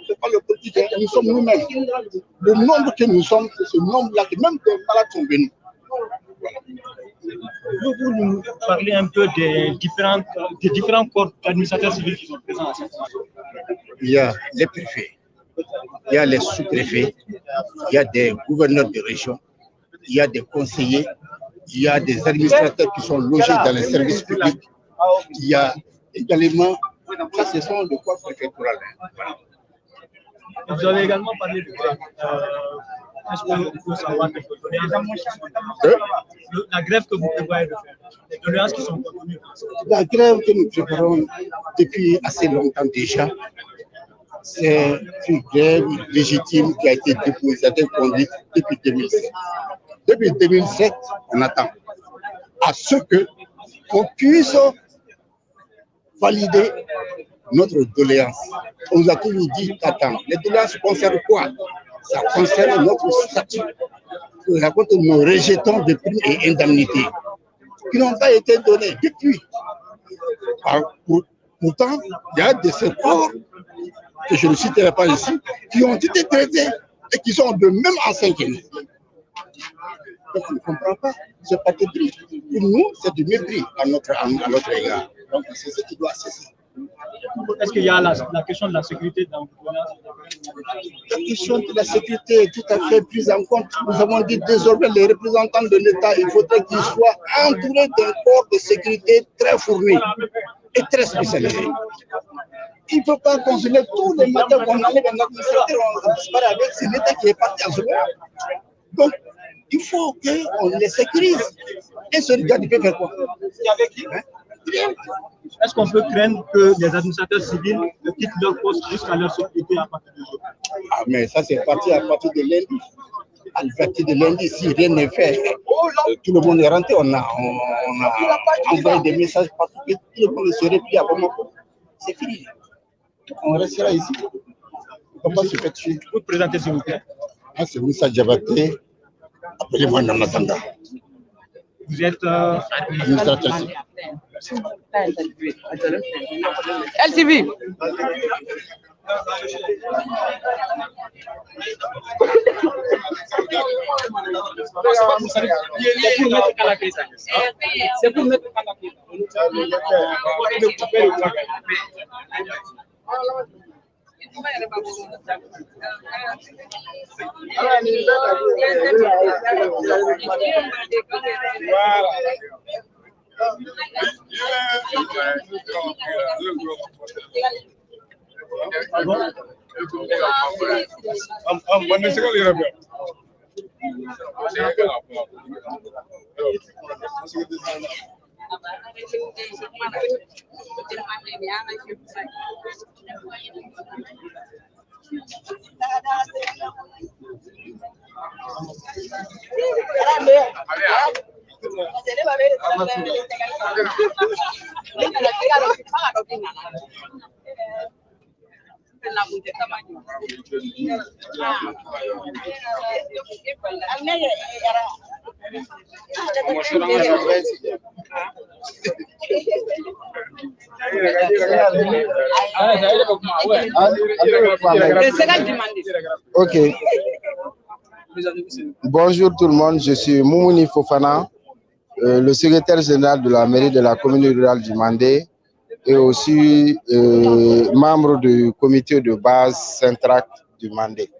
Speaker 14: C'est pas le politique, nous sommes nous-mêmes. Le nombre que nous sommes, c'est ce nombre-là que même des malades sont venus. Voilà.
Speaker 9: Vous nous parlez un peu des différents corps d'administrateurs civils qui sont présents à cette marche.
Speaker 14: Il y a les préfets, il y a les sous-préfets, il y a des gouverneurs de région, il y a des conseillers, il y a des administrateurs qui sont logés dans les services publics, il y a également, ça ce sont le corps préfectoral. Voilà.
Speaker 9: Vous avez également parlé de grève. Est-ce que vous savoir des la grève que vous prévoyez de faire, les doléances qui sont contenues?
Speaker 14: La grève que nous préparons depuis assez longtemps déjà, c'est une grève légitime qui a été déposée, conduite depuis 2007. Depuis 2007, on attend à ce qu'on puisse valider notre doléance. On nous a toujours dit qu'attends, les doléances concernent quoi? Ça concerne notre statut. Ça concerne nos rejetons de primes et indemnités qui n'ont pas été donnés depuis. Pourtant, il y a des secteurs que je ne citerai pas ici, qui ont été traités et qui sont de même anciens que nous. Donc, on ne comprend pas, ce pas de prix. Pour nous, c'est du mépris à notre égard. Donc, c'est ce qui doit cesser.
Speaker 9: Est-ce qu'il y a la question de la sécurité dans
Speaker 14: La question de la sécurité est tout à fait prise en compte. Nous avons dit désormais les représentants de l'État, il faudrait qu'ils soient entourés d'un corps de sécurité très fourni et très spécialisé. Il ne faut pas consommer tous les matins qu'on enlève un administrateur, on disparaît avec, c'est l'État qui est parti en second. Donc, il faut qu'on les sécurise. Et ce gars, il peut faire quoi?
Speaker 9: Avec qui? Est-ce qu'on peut craindre que les administrateurs civils quittent leur poste jusqu'à leur sécurité à partir de aujourd'hui?
Speaker 14: Ah, mais ça, c'est parti à partir de lundi. À partir de lundi, si rien n'est fait, tout le monde est rentré. On a envoyé des messages partout. Tout le monde serait pris à Bamako. C'est fini. On restera ici. Comment se fait-il?
Speaker 9: Vous présentez, s'il vous plaît.
Speaker 14: C'est Moussa Diabaté. Appelez-moi Namatanga.
Speaker 9: Vous êtes
Speaker 14: administrateur.
Speaker 16: LCB.
Speaker 9: C'est pour mettre canapé.
Speaker 17: Ok. Bonjour tout le monde, je suis Moumouni Fofana, le secrétaire général de la mairie de la commune rurale du Mandé et aussi membre du comité de base Saint-Tract du Mandé.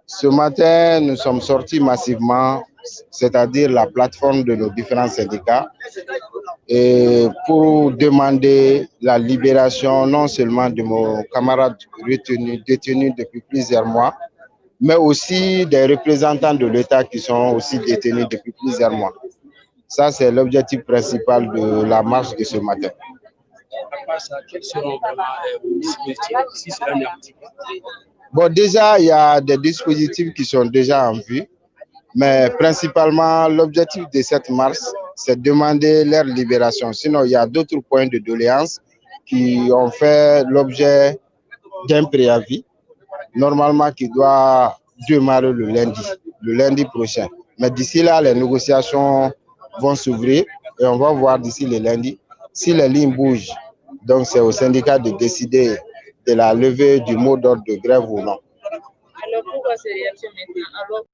Speaker 17: Ce matin, nous sommes sortis massivement, c'est-à-dire la plateforme de nos différents syndicats, et pour demander la libération non seulement de nos camarades détenus depuis plusieurs mois, mais aussi des représentants de l'État qui sont aussi détenus depuis plusieurs mois. Ça, c'est l'objectif principal de la marche de ce matin. Bon, déjà, il y a des dispositifs qui sont déjà en vue, mais principalement, l'objectif de cette marche, c'est de demander leur libération. Sinon, il y a d'autres points de doléances qui ont fait l'objet d'un préavis, normalement qui doit démarrer le lundi prochain. Mais d'ici là, les négociations vont s'ouvrir et on va voir d'ici le lundi si les lignes bougent. Donc, c'est au syndicat de décider de la levée du mot d'ordre de grève ou non.
Speaker 16: Alors, pourquoi ces réactions maintenant?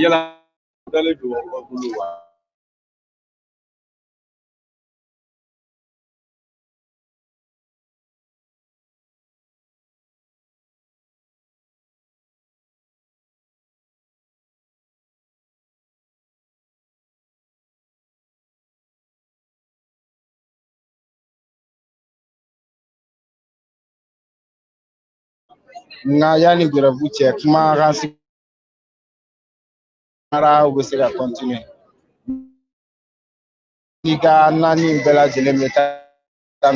Speaker 2: yala dale do bulu wa
Speaker 17: nga yani grève cɛ kuma kan si mara u bɛ se ka continuer i ka naani bɛɛ lajɛlen bɛ taa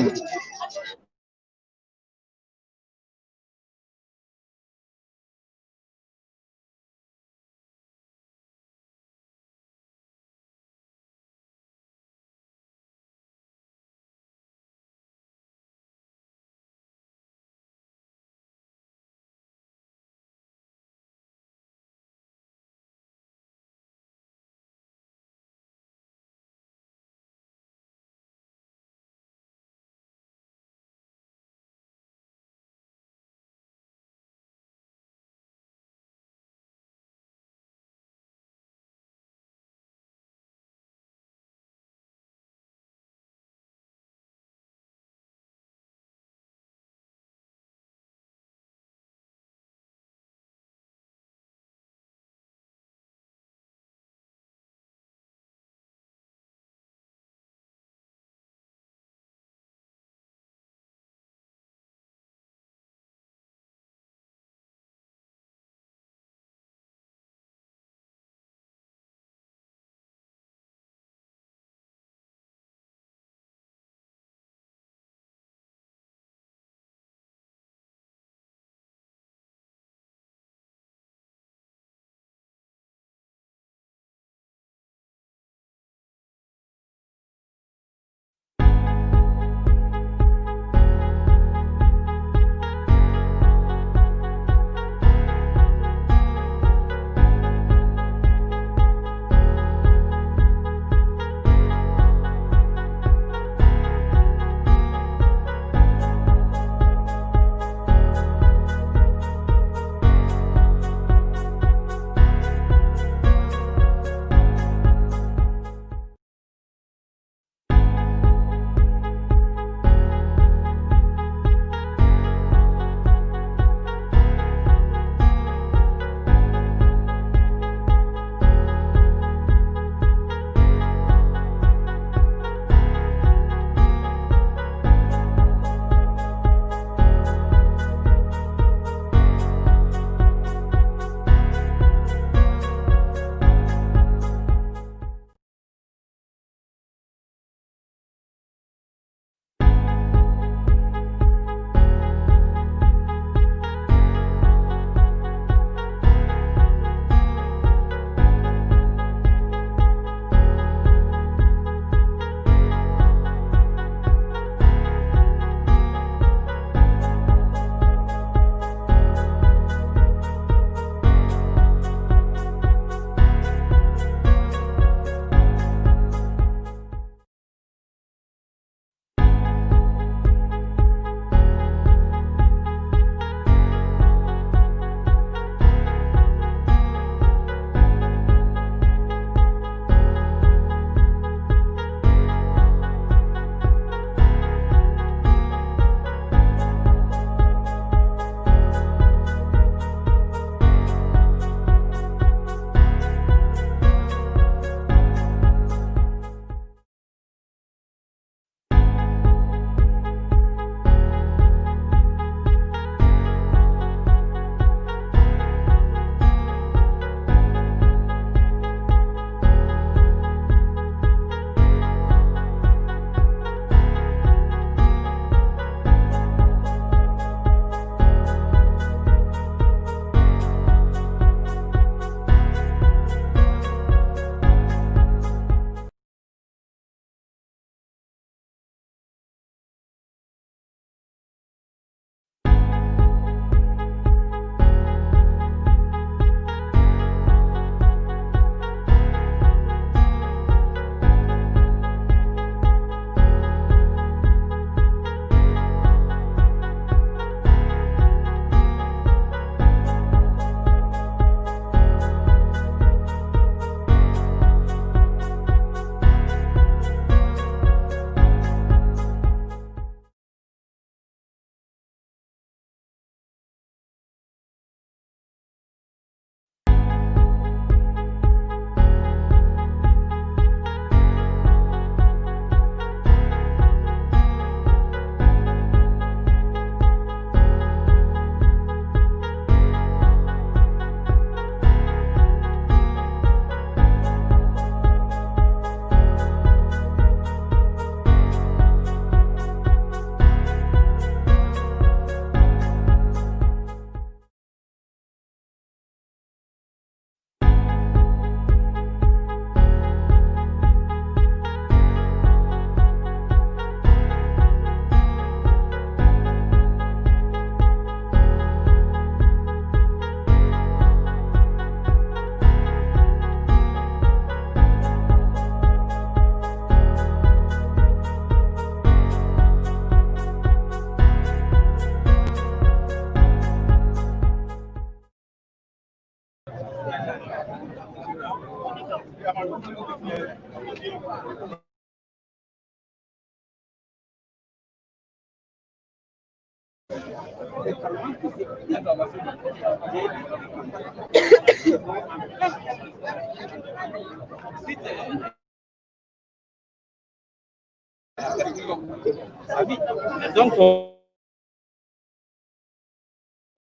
Speaker 6: Donc,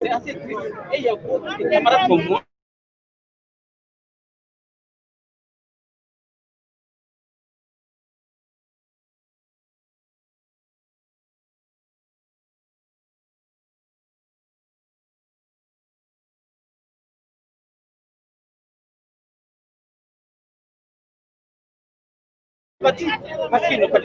Speaker 6: c'est assez triste. Et il y a beaucoup de camarades comme moi. Parce qu'il ne peut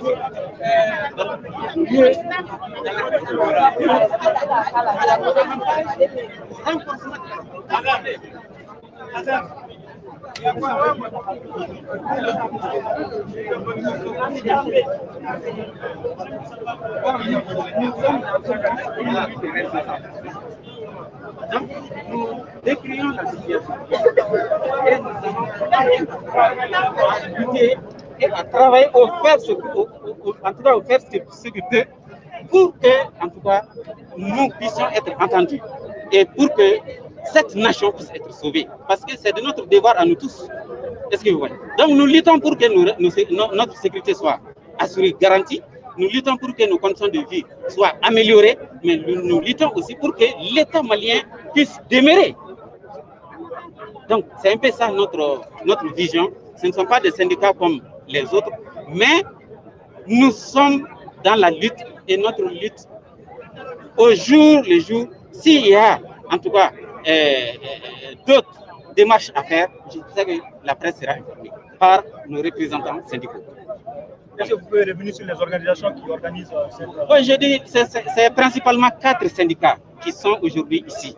Speaker 6: Donc, nous décrions la situation et nous allons et à travailler au faire ce qu'il peut pour que, en tout cas, nous puissions être entendus et pour que cette nation puisse être sauvée. Parce que c'est de notre devoir à nous tous. Est-ce que vous voyez? Donc nous luttons pour que notre sécurité soit assurée, garantie. Nous luttons pour que nos conditions de vie soient améliorées, mais nous luttons aussi pour que l'État malien puisse demeurer. Donc c'est un peu ça notre vision. Ce ne sont pas des syndicats comme les autres, mais nous sommes dans la lutte et notre lutte au jour le jour. S'il y a en tout cas d'autres démarches à faire, je sais que la presse sera informée par nos représentants syndicaux.
Speaker 9: Est-ce que vous pouvez revenir sur les organisations qui organisent cette...
Speaker 6: Oui, je dis c'est principalement 4 syndicats qui sont aujourd'hui ici,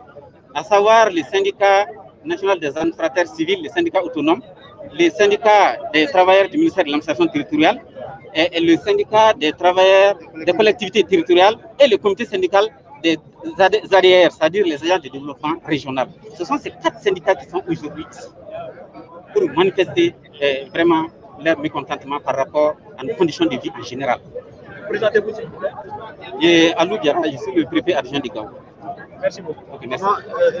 Speaker 6: à savoir le syndicat national des administrateurs civils, le syndicat autonome, les syndicats des travailleurs du ministère de l'administration territoriale et le syndicat des travailleurs des collectivités territoriales et le comité syndical des ADR, c'est-à-dire les agents de développement régional. Ce sont ces 4 syndicats qui sont aujourd'hui ici pour manifester vraiment leur mécontentement par rapport à nos conditions de vie en général.
Speaker 9: Présentez-vous s'il vous plaît.
Speaker 6: Et Alou Diara, je suis le préfet adjoint du Gao.
Speaker 9: Merci beaucoup.
Speaker 6: Okay, merci.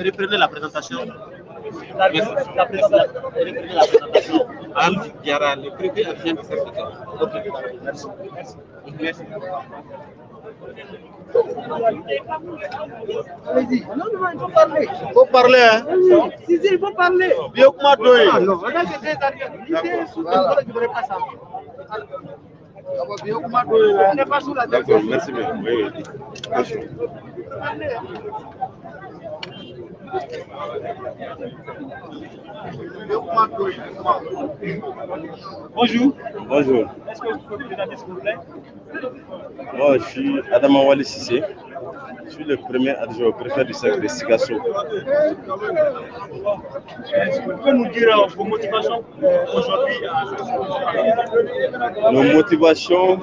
Speaker 15: Reprenez la présentation.
Speaker 9: La présentation.
Speaker 6: Alou Diara, le préfet adjoint du Gao.
Speaker 9: Ok, merci.
Speaker 6: Merci.
Speaker 9: Allez-y. Non, il faut parler. Il faut parler, hein. Si, il faut parler.
Speaker 15: Bien comment donner.
Speaker 9: Ah non, on a que des arguments. D'accord,
Speaker 15: merci bien. Oui, oui. Merci.
Speaker 9: Bonjour.
Speaker 15: Bonjour.
Speaker 9: Est-ce que vous pouvez vous présenter s'il vous plaît?
Speaker 15: Moi, je suis Adama Wali Sissé. Je suis le premier adjoint au préfet du secteur de Sikasso.
Speaker 9: Est-ce que vous pouvez nous dire vos motivations aujourd'hui?
Speaker 15: Nos motivations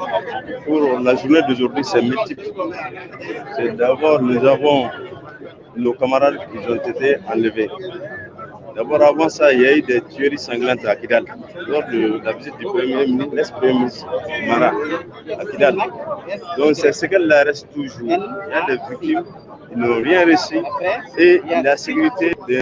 Speaker 15: pour la journée d'aujourd'hui, c'est multiple. C'est d'abord, nous avons nos camarades qui ont été enlevés. D'abord, avant ça, il y a eu des tueries sanglantes à Kidal. Lors de la visite du l'ex-premier ministre Mara à Kidal. Donc, c'est ce qu'elle reste toujours. Il y a des victimes, ils n'ont rien reçu et la sécurité des